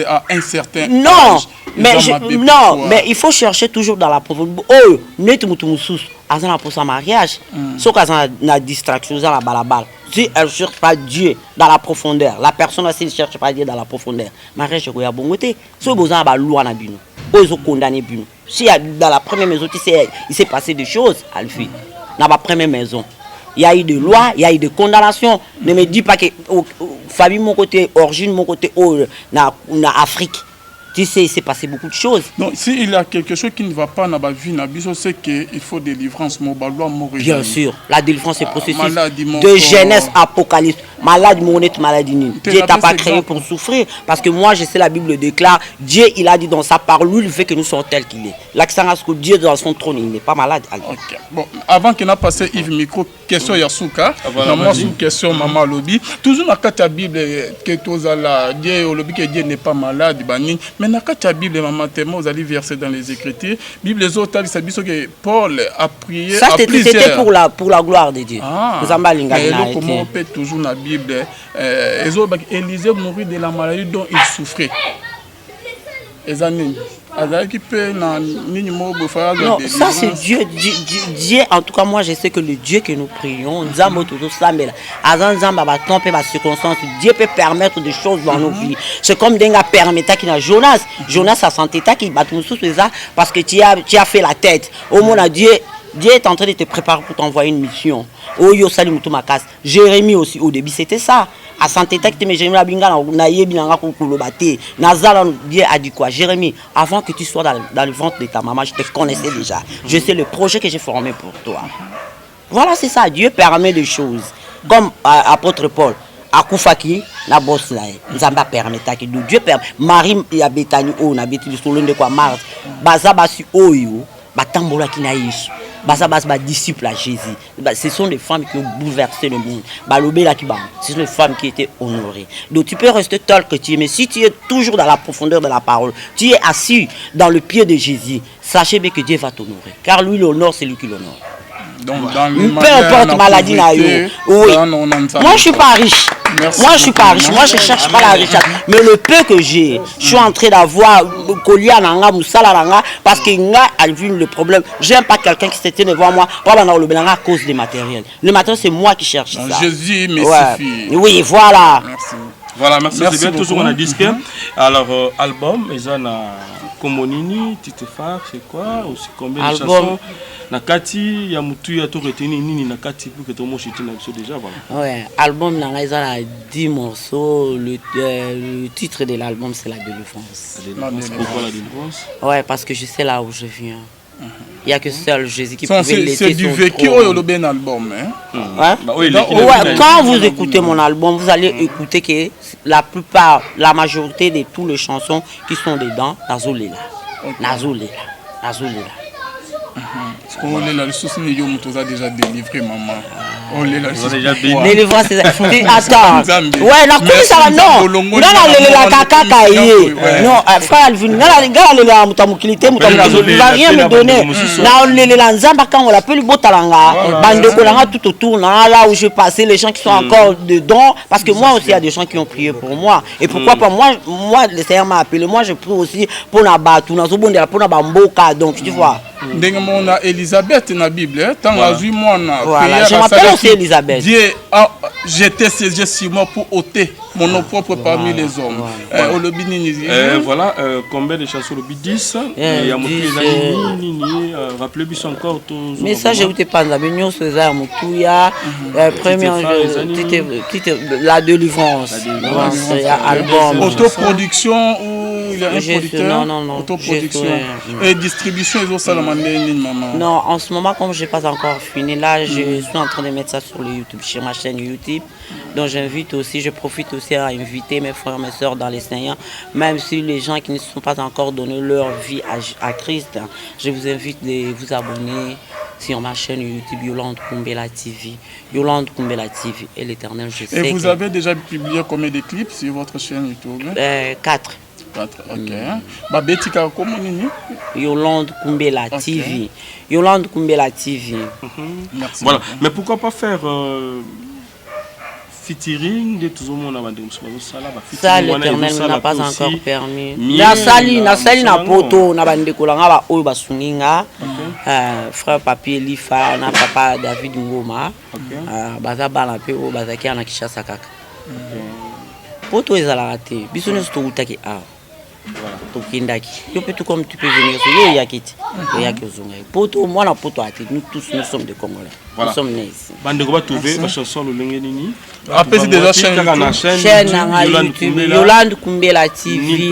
à un certain non, âge, mais il faut chercher toujours dans la profondeur. Oh, net mutumusous, azana pour son mariage. Sauf qu'azana na distraction, la balabala. Si elle ne cherche pas Dieu dans la profondeur, la personne aussi ne cherche pas Dieu dans la profondeur. Mariage est bon côté. Si vous avez un loi na bino, vous condamné bino. Si dans la première maison, il s'est passé des choses, Alfie. Dans la première maison. Il y a eu des lois, il y a eu des condamnations. Ne me dis pas que famille mon côté, origine mon côté, na Afrique. Tu sais, il s'est passé beaucoup de choses. Donc, s'il y a quelque chose qui ne va pas dans la vie, c'est qu'il faut délivrance. Bien sûr, la délivrance est processus de jeunesse apocalypse. Malade, maladie. Dieu t'a pas créé pour souffrir. Parce que moi, je sais, la Bible déclare, Dieu, il a dit dans sa parole, lui, il veut que nous soyons tels qu'il est. L'accent à ce que Dieu dans son trône, il n'est pas malade. Okay. Bon, avant qu'il n'a passé Yves Micro, question Yasuka, moi, sous question Maman Lobby. Toujours dans la Bible, que Dieu n'est pas malade, mais dans la Bible, maman, vous allez verser dans les Écritures. Bible, les autres, ça dit que Paul a prié. Ça, c'était pour la gloire de Dieu. Mais comment on peut toujours dans la Bible, Élisée mourit de la maladie dont il souffrait. Non, ça c'est Dieu. Dieu, en tout cas, moi je sais que le Dieu que nous prions, Dieu peut permettre des choses dans nos vies. C'est comme Denga permettait qu'il y a Jonas. Jonas a senti qu'il bat tout ça parce que tu as fait la tête. Au moins, Dieu est en train de te préparer pour t'envoyer une mission. Jérémie aussi, au début c'était ça. À santé mais Jérémie Dieu a dit quoi? Jérémie, avant que tu sois dans le ventre de ta maman, je te connaissais déjà. Je sais le projet que j'ai formé pour toi. Voilà, c'est ça. Dieu permet des choses. Comme apôtre Paul, à Koufaki, la bosse là, Nzamba permet que Dieu permet. Marie ya Betani o na Betani solo de quoi Mars. Baza basi oyo, batambola kinaïs. Bas disciples à Jésus. Ce sont des femmes qui ont bouleversé le monde. Ce sont des femmes qui étaient honorées. Donc tu peux rester tel que tu es, mais si tu es toujours dans la profondeur de la parole, tu es assis dans le pied de Jésus, sachez bien que Dieu va t'honorer. Car lui l'honore, c'est lui qui l'honore. Donc, peu importe maladie na yo. Oui. Moi je suis pas riche. Moi je suis pas riche. Moi je cherche pas la richesse. Mais le peu que j'ai, je suis en train d'avoir Kolia nanga musala nanga parce que nga a vu le problème. J'aime pas quelqu'un qui s'était devant moi pour le belanga à cause des matériels. Le matériel c'est moi qui cherche ça. Jésus me suffit. Oui, voilà. Merci. Voilà, merci bien. Toujours on a disque. Alors album, ils ont Komonini, Tite Phare, c'est quoi? Aussi combien de chansons? Nakati, ya mutu ya to reteni nini nakati pour que tout le monde chute déjà voilà. Ouais, album na ils ont 10 morceaux, le titre de l'album c'est la délivrance. Pourquoi la délivrance? Ouais, parce que je sais là où je viens. Il n'y a que seul Jésus qui pouvait laisser c'est du vécu au bien album hein? Quand vous écoutez mon album, vous allez écouter que la majorité de toutes les chansons qui sont dedans, Nazolela. On est là, le souci n'est pas déjà délivré, maman. On est là, délivrance, c'est ça. Attends. Ouais, la couille, ça va, non. Non, la caca, non, frère Alvin, il va rien me donner. Quand on l'appelle le Botalanga, bande Kolanga tout autour, là où je passais, les gens qui sont encore dedans, parce que moi aussi, il y a des gens qui ont prié pour moi. Et pourquoi pas moi, le Seigneur m'a appelé, moi je prie aussi pour Nabatou, pour Nabamboka, donc tu vois. On a Elisabeth dans la Bible, voilà. Je m'appelle aussi Elisabeth. Dieu a jeté ses yeux sur moi pour ôter mon nom propre parmi les hommes. Voilà, combien de chansons le 10 rappelez-vous encore tous. Mais ça, je ne sais pas. Première, la délivrance. Album. Autoproduction ou il y a un producteur? Non. Autoproduction. Et distribution, ils ont ça. Non, en ce moment, comme je n'ai pas encore fini, là, je suis en train de mettre ça sur le YouTube, sur ma chaîne YouTube. Donc, je profite aussi à inviter mes frères et mes soeurs dans les Seigneurs, même si les gens qui ne sont pas encore donné leur vie à Christ, je vous invite de vous abonner sur ma chaîne YouTube Yolande Kumbela TV. Yolande Kumbela TV et l'Éternel, je sais. Et vous avez déjà publié combien de clips sur votre chaîne YouTube? 4. Ok. Betika comment nini? Yolande Kumbela TV. Yolande Kumbela TV. Merci. Voilà. Mais pourquoi pas faire featuring de tout le monde a ça l'Éternel n'a pas encore permis. Na sali na poto na bande kolanga ba oyo basunginga frère papier Lifa na papa David Ngoma baza bana pe o bazaki na Kishasa kaka poto ezala te biso ne sto utaki voilà tokindaki yo peut tout comme tu peux venir yo yakiti yo yakizunga poto mwana poto ati nous tous nous sommes des Congolais voilà. Nous sommes nés ici bande ko ba trouver ba chanson le lenge nini après c'est déjà chaîne na YouTube Yolande Kumbela TV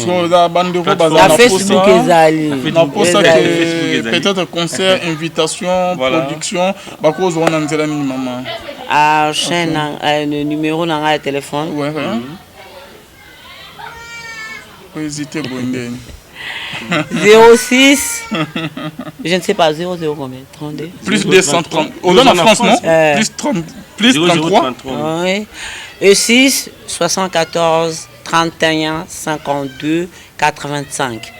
so da bande ko baza na Facebook ezali na posa que peut-être concert invitation production ba ko zo na nzela ni mama chaîne le numéro na téléphone ouais hésiter 06 je ne sais pas 00 combien 32 plus 230 on donne en France non plus 30 plus 33 oui et 6 74 31 52 85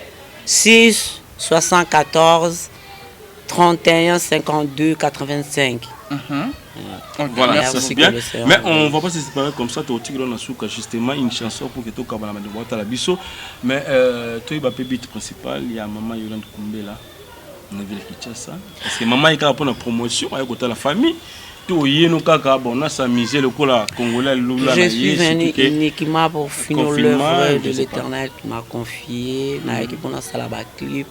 6 74 31 52 85 voilà, ça c'est bien. Mais on va pas se séparer comme ça. Tu as justement une chanson pour que tu aies la biso. Mais tu as le beat principal. Il y a Maman Yolande Kumbela. On a vu ça. Parce que Maman est pour la promotion avec la famille. Je suis uniquement pour finir l'œuvre de l'Éternel qui m'a confié. Pour la clip.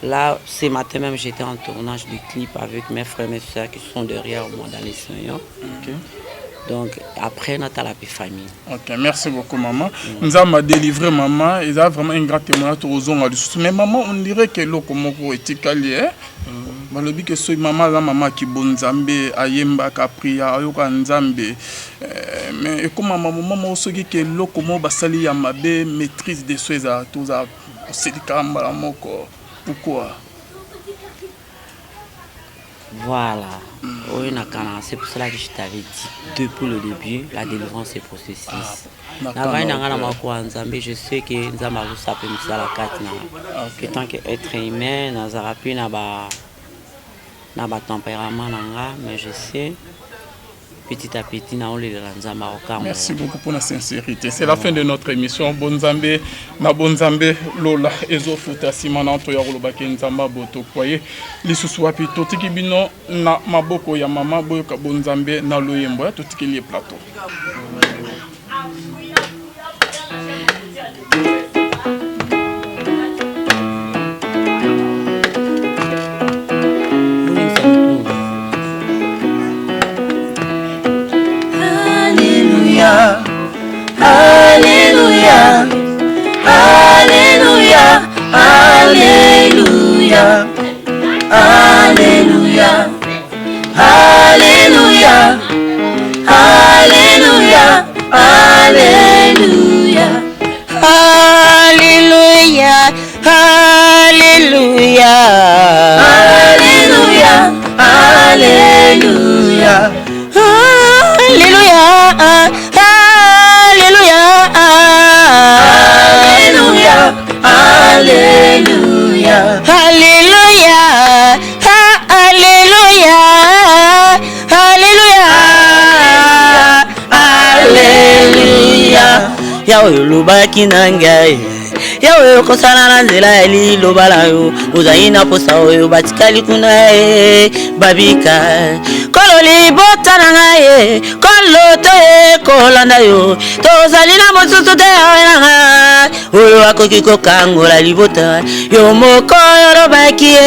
Là, ce matin même, j'étais en tournage du clip avec mes frères et mes soeurs qui sont derrière moi dans les soins. Donc, après, on a la famille. Ok, merci beaucoup, maman. Nous avons délivré maman. Il a vraiment un grand témoignage aux hommes. Mais maman, on dirait que l'eau comme on est calé. Le but que ce maman qui bon Zambé, Ayemba, Capria, Ayoka Nzambe. Mais comme maman, aussi que l'eau comme on basali Yamabe maîtrise des choses à tous ça. C'est le cas pourquoi? Voilà. C'est pour cela que je t'avais dit depuis le début, la délivrance est processus. Je sais que nous avons la carte. Que tant qu'être humain, nous avons un tempérament, mais je sais. Petit à petit, merci beaucoup pour la sincérité. C'est la fin de notre émission. Bonzambe, na Bonzambe, Lola, Ezo Futa, Simana, Antoya, Rolobake, Nzamba, Boto, Koye, Lissuswapi, Totiki Bino, na Maboko, ya Mama, Boyoka, Bonzambe, na Loyembo, Totiki Lié Plateau. Alléluia, Alléluia, Alléluia, Alléluia, Alléluia, Alléluia, Alléluia, Alléluia, Alléluia, Alléluia, Alléluia, Alléluia, Alléluia, Alléluia, Alléluia, Yahweh lubaki nangai, Yahweh kosala na nzela ya liloba na yo, ozali na posa oyo batikali kuna babika. Kolo libota na ngai, kolo te kolanda yo, tozali na mosusu te na ngai, oyo akoki kokangola libota, yo moko yorobaki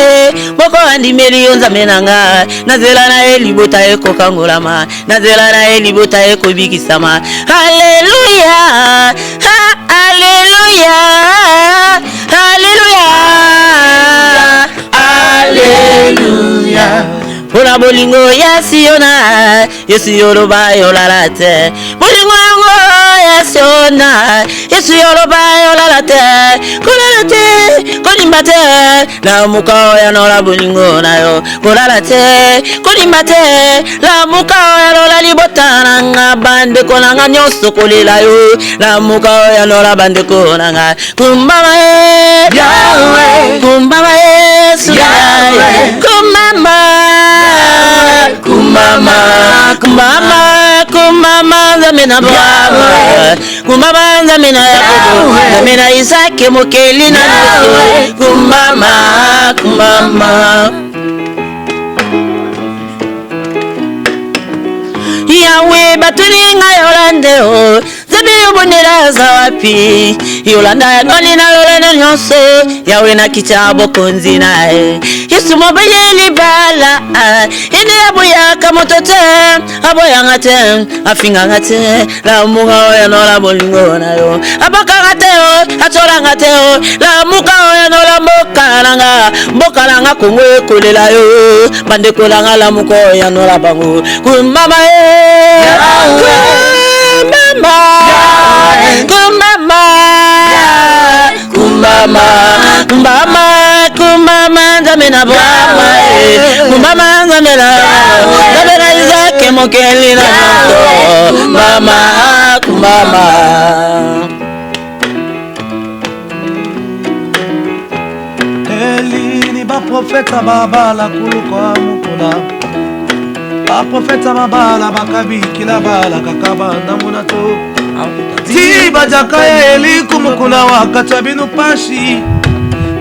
moko andimeli yo nzambe na ngai, nazela na libota ekokangolama, nazela na libota ekobikisama. Alléluia, Alléluia, Alléluia, Alléluia. Pona bolingo ya siona, Yesu yoroba yolalate. Bolingo yango ya siona, Yesu yoroba yolalate. Kolalate, kolimbate, la muka ya nola bolingo na yo. Kolalate, kolimbate, la muka ya nola libotana nga bande konanga nyoso kolela yo. La muka ya nola bande konanga. Kumbama Yahweh, kumbama Yesu Yahweh, kumbama. Kumama, kumama, kumama zamena baba kumama zamena yakobo zamena Isaki mokeli na noso kumama Yawe batulinga Yolande o Zabi yobonera za wapi Yolanda ya noni na Yolanda nyonso Yawe na kichabo konzi nae Yesu mobile libala Ine abuya kamotote Aboya ngate Afinga ngate La muka oya nola bolingo na yo Aboka ngate o Achola ngate o La muka oya nola Mboka nanga kongwe kolela yo Bande kolanga la muka oya nola bango Kumama kumama zamena baba kumama zamena Isaki mokeli na kumama Elini ba profeta baba la kuluko mukula ba profeta mabala bakabikila bala kakaba namuna to ti bajaka eli kumukula wakati binu pashi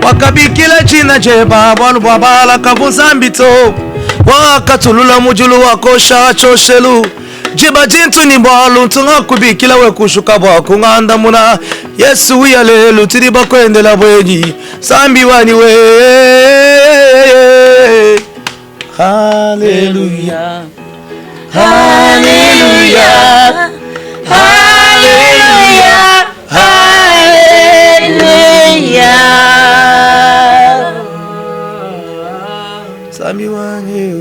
wakabikila china jeba bwalu bwabala kabuzambito wakatulula mujulu wakosha choshelu jiba jintu ni bwalu tunga kubikila wekushuka bwakunganda muna Yesu yalelu tiri bakwendela bwenyi sambi wani we Hallelujah, Hallelujah, Hallelujah, Hallelujah. Sami wanyu.